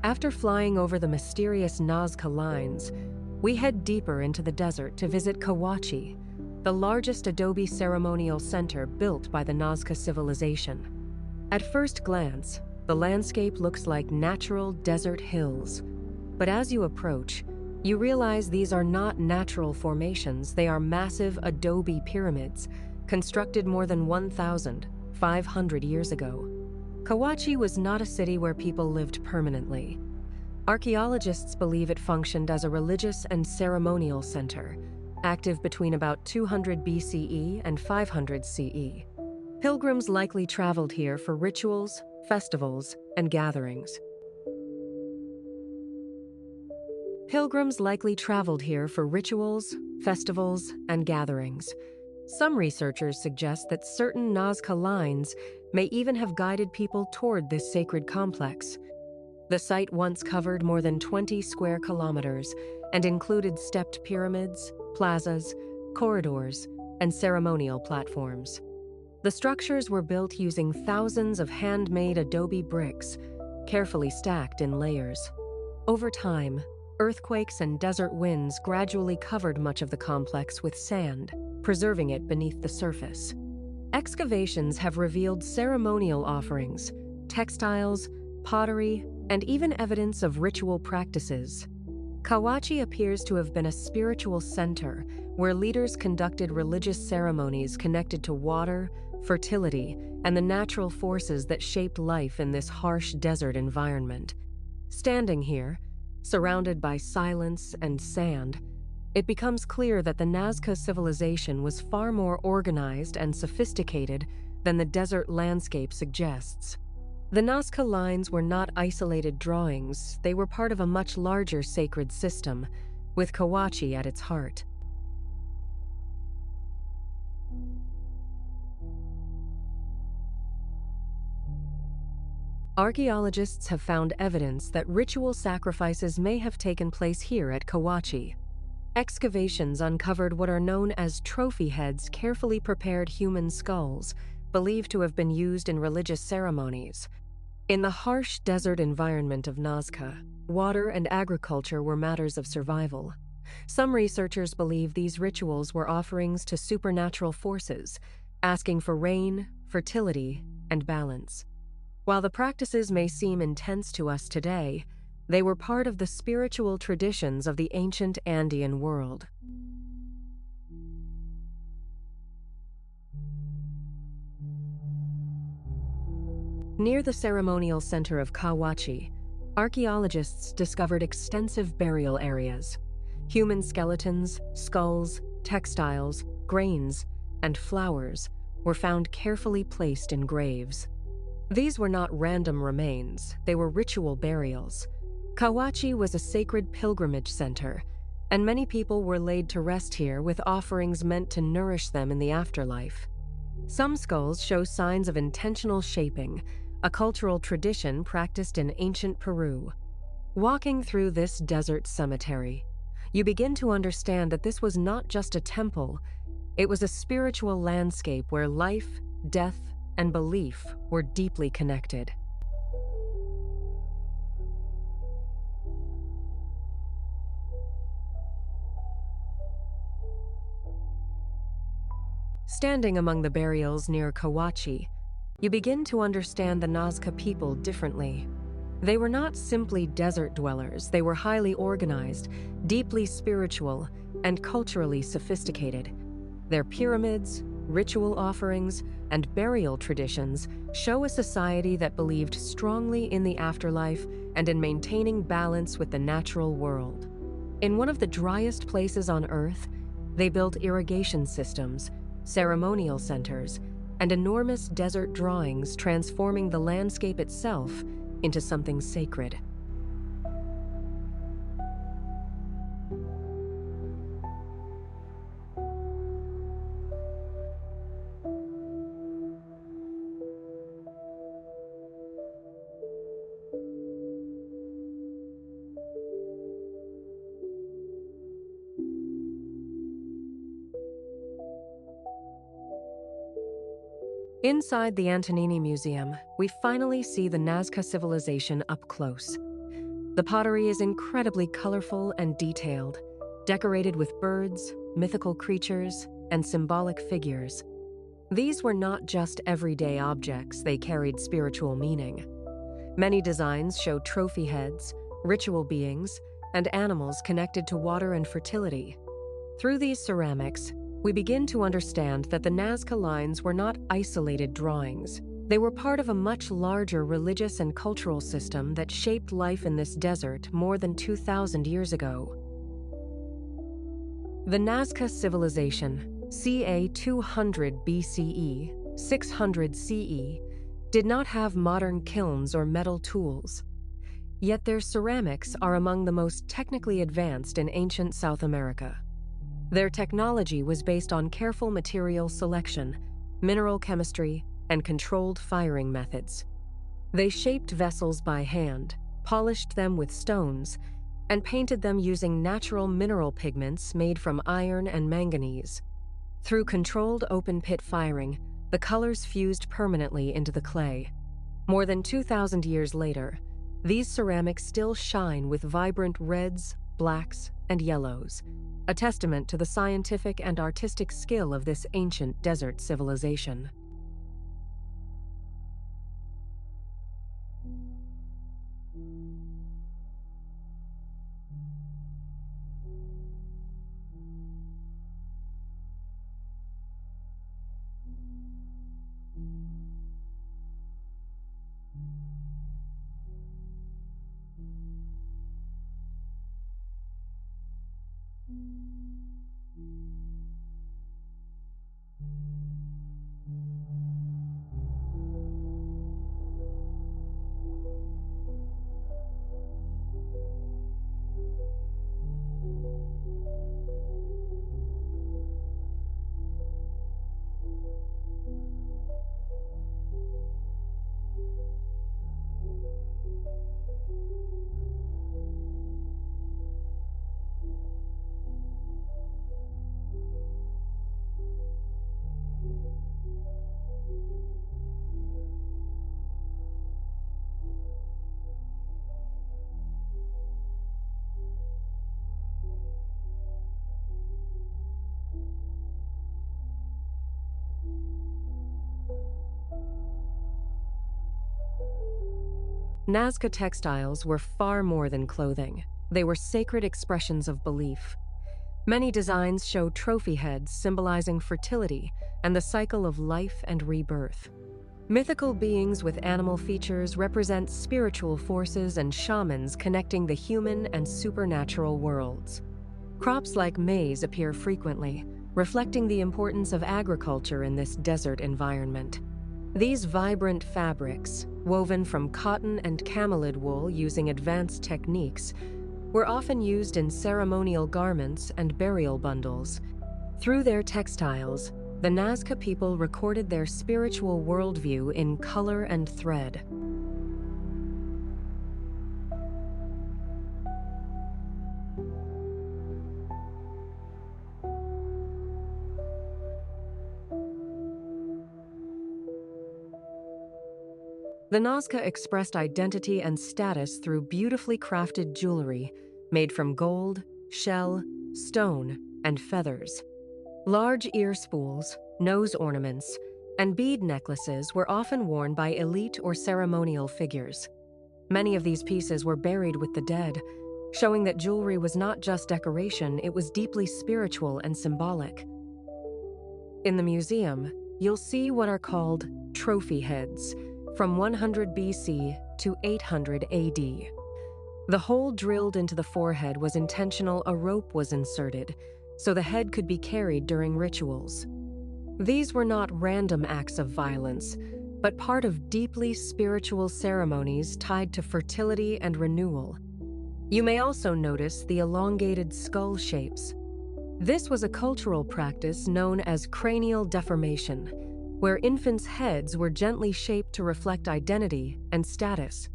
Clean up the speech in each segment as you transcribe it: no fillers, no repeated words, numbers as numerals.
After flying over the mysterious Nazca lines, we head deeper into the desert to visit Cahuachi, the largest adobe ceremonial center built by the Nazca civilization. At first glance, the landscape looks like natural desert hills. But as you approach, you realize these are not natural formations, they are massive adobe pyramids, constructed more than 1,500 years ago. Cahuachi was not a city where people lived permanently. Archaeologists believe it functioned as a religious and ceremonial center, active between about 200 BCE and 500 CE. Pilgrims likely traveled here for rituals, festivals, and gatherings. Pilgrims likely traveled here for rituals, festivals, and gatherings. Some researchers suggest that certain Nazca lines may even have guided people toward this sacred complex. The site once covered more than 20 square kilometers and included stepped pyramids, plazas, corridors, and ceremonial platforms. The structures were built using thousands of handmade adobe bricks, carefully stacked in layers. Over time, earthquakes and desert winds gradually covered much of the complex with sand, preserving it beneath the surface. Excavations have revealed ceremonial offerings, textiles, pottery, and even evidence of ritual practices. Cahuachi appears to have been a spiritual center where leaders conducted religious ceremonies connected to water, fertility, and the natural forces that shaped life in this harsh desert environment. Standing here, surrounded by silence and sand, it becomes clear that the Nazca civilization was far more organized and sophisticated than the desert landscape suggests. The Nazca lines were not isolated drawings, they were part of a much larger sacred system, with Cahuachi at its heart. Archaeologists have found evidence that ritual sacrifices may have taken place here at Cahuachi. Excavations uncovered what are known as trophy heads, carefully prepared human skulls, believed to have been used in religious ceremonies. In the harsh desert environment of Nazca, water and agriculture were matters of survival. Some researchers believe these rituals were offerings to supernatural forces, asking for rain, fertility, and balance. While the practices may seem intense to us today, they were part of the spiritual traditions of the ancient Andean world. Near the ceremonial center of Cahuachi, archaeologists discovered extensive burial areas. Human skeletons, skulls, textiles, grains, and flowers were found carefully placed in graves. These were not random remains, they were ritual burials. Cahuachi was a sacred pilgrimage center, and many people were laid to rest here with offerings meant to nourish them in the afterlife. Some skulls show signs of intentional shaping, a cultural tradition practiced in ancient Peru. Walking through this desert cemetery, you begin to understand that this was not just a temple, it was a spiritual landscape where life, death, and belief were deeply connected. Standing among the burials near Cahuachi, you begin to understand the Nazca people differently. They were not simply desert dwellers, they were highly organized, deeply spiritual, and culturally sophisticated. Their pyramids, ritual offerings, and burial traditions show a society that believed strongly in the afterlife and in maintaining balance with the natural world. In one of the driest places on Earth, they built irrigation systems, ceremonial centers, and enormous desert drawings, transforming the landscape itself into something sacred. Inside the Antonini Museum, we finally see the Nazca civilization up close. The pottery is incredibly colorful and detailed, decorated with birds, mythical creatures, and symbolic figures. These were not just everyday objects, they carried spiritual meaning. Many designs show trophy heads, ritual beings, and animals connected to water and fertility. Through these ceramics, we begin to understand that the Nazca lines were not isolated drawings. They were part of a much larger religious and cultural system that shaped life in this desert more than 2,000 years ago. The Nazca civilization, ca. 200 BCE, 600 CE, did not have modern kilns or metal tools. Yet their ceramics are among the most technically advanced in ancient South America. Their technology was based on careful material selection, mineral chemistry, and controlled firing methods. They shaped vessels by hand, polished them with stones, and painted them using natural mineral pigments made from iron and manganese. Through controlled open-pit firing, the colors fused permanently into the clay. More than 2,000 years later, these ceramics still shine with vibrant reds, blacks, and yellows, a testament to the scientific and artistic skill of this ancient desert civilization. Nazca textiles were far more than clothing. They were sacred expressions of belief. Many designs show trophy heads symbolizing fertility and the cycle of life and rebirth. Mythical beings with animal features represent spiritual forces and shamans connecting the human and supernatural worlds. Crops like maize appear frequently, reflecting the importance of agriculture in this desert environment. These vibrant fabrics, woven from cotton and camelid wool using advanced techniques, were often used in ceremonial garments and burial bundles. Through their textiles, the Nazca people recorded their spiritual worldview in color and thread. The Nazca expressed identity and status through beautifully crafted jewelry made from gold, shell, stone, and feathers. Large ear spools, nose ornaments, and bead necklaces were often worn by elite or ceremonial figures. Many of these pieces were buried with the dead, showing that jewelry was not just decoration, it was deeply spiritual and symbolic. In the museum, you'll see what are called trophy heads, from 100 BC to 800 AD. The hole drilled into the forehead was intentional. A rope was inserted, so the head could be carried during rituals. These were not random acts of violence, but part of deeply spiritual ceremonies tied to fertility and renewal. You may also notice the elongated skull shapes. This was a cultural practice known as cranial deformation, where infants' heads were gently shaped to reflect identity and status.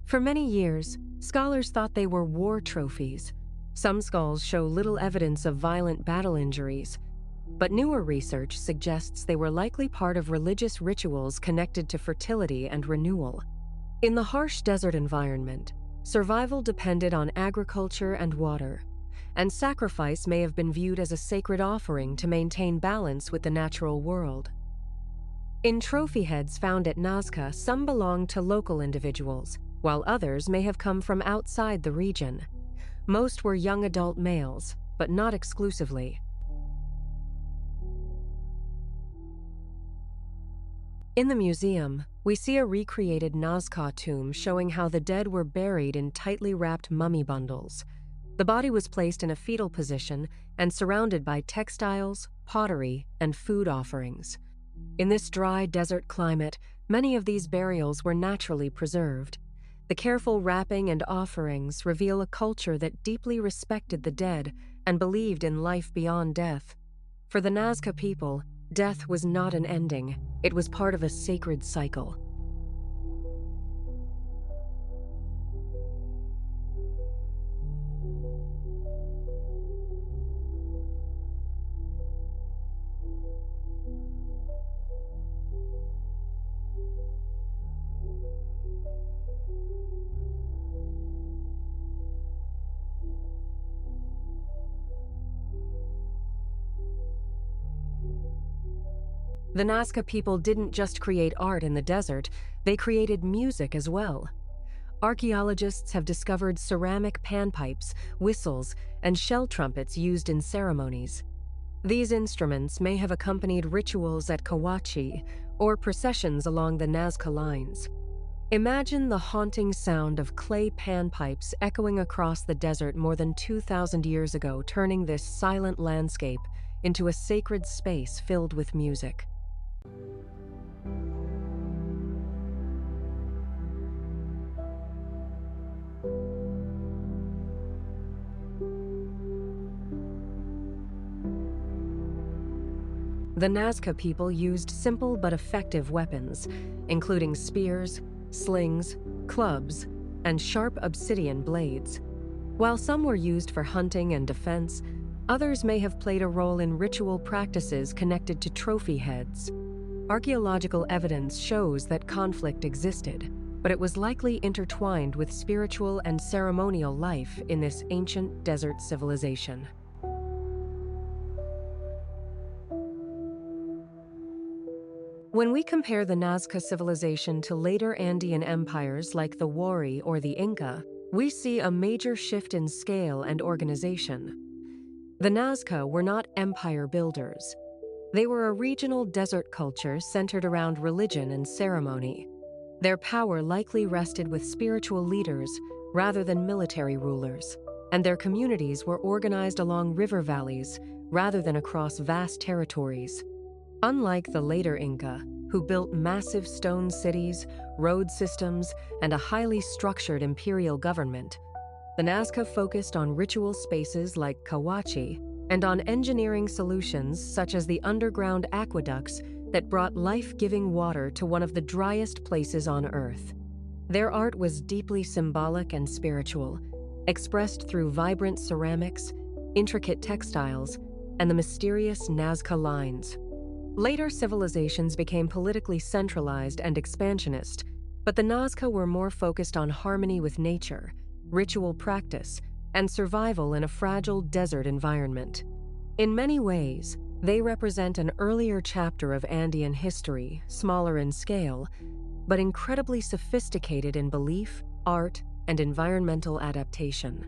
For many years, scholars thought they were war trophies. Some skulls show little evidence of violent battle injuries, but newer research suggests they were likely part of religious rituals connected to fertility and renewal. In the harsh desert environment, Survival depended on agriculture and water, and sacrifice may have been viewed as a sacred offering to maintain balance with the natural world. In trophy heads found at Nazca, some belonged to local individuals, while others may have come from outside the region. Most were young adult males, but not exclusively. In the museum, we see a recreated Nazca tomb showing how the dead were buried in tightly wrapped mummy bundles. The body was placed in a fetal position and surrounded by textiles, pottery, and food offerings. In this dry desert climate, many of these burials were naturally preserved. The careful wrapping and offerings reveal a culture that deeply respected the dead and believed in life beyond death. For the Nazca people, death was not an ending, it was part of a sacred cycle. The Nazca people didn't just create art in the desert, they created music as well. Archaeologists have discovered ceramic panpipes, whistles, and shell trumpets used in ceremonies. These instruments may have accompanied rituals at Cahuachi or processions along the Nazca lines. Imagine the haunting sound of clay panpipes echoing across the desert more than 2,000 years ago, turning this silent landscape into a sacred space filled with music. The Nazca people used simple but effective weapons, including spears, slings, clubs, and sharp obsidian blades. While some were used for hunting and defense, others may have played a role in ritual practices connected to trophy heads. Archaeological evidence shows that conflict existed, but it was likely intertwined with spiritual and ceremonial life in this ancient desert civilization. When we compare the Nazca civilization to later Andean empires like the Wari or the Inca, we see a major shift in scale and organization. The Nazca were not empire builders. They were a regional desert culture centered around religion and ceremony. Their power likely rested with spiritual leaders rather than military rulers, and their communities were organized along river valleys rather than across vast territories. Unlike the later Inca, who built massive stone cities, road systems, and a highly structured imperial government, the Nazca focused on ritual spaces like Cahuachi and on engineering solutions such as the underground aqueducts that brought life-giving water to one of the driest places on Earth. Their art was deeply symbolic and spiritual, expressed through vibrant ceramics, intricate textiles, and the mysterious Nazca lines. Later civilizations became politically centralized and expansionist, but the Nazca were more focused on harmony with nature, ritual practice, and survival in a fragile desert environment. In many ways, they represent an earlier chapter of Andean history, smaller in scale, but incredibly sophisticated in belief, art, and environmental adaptation.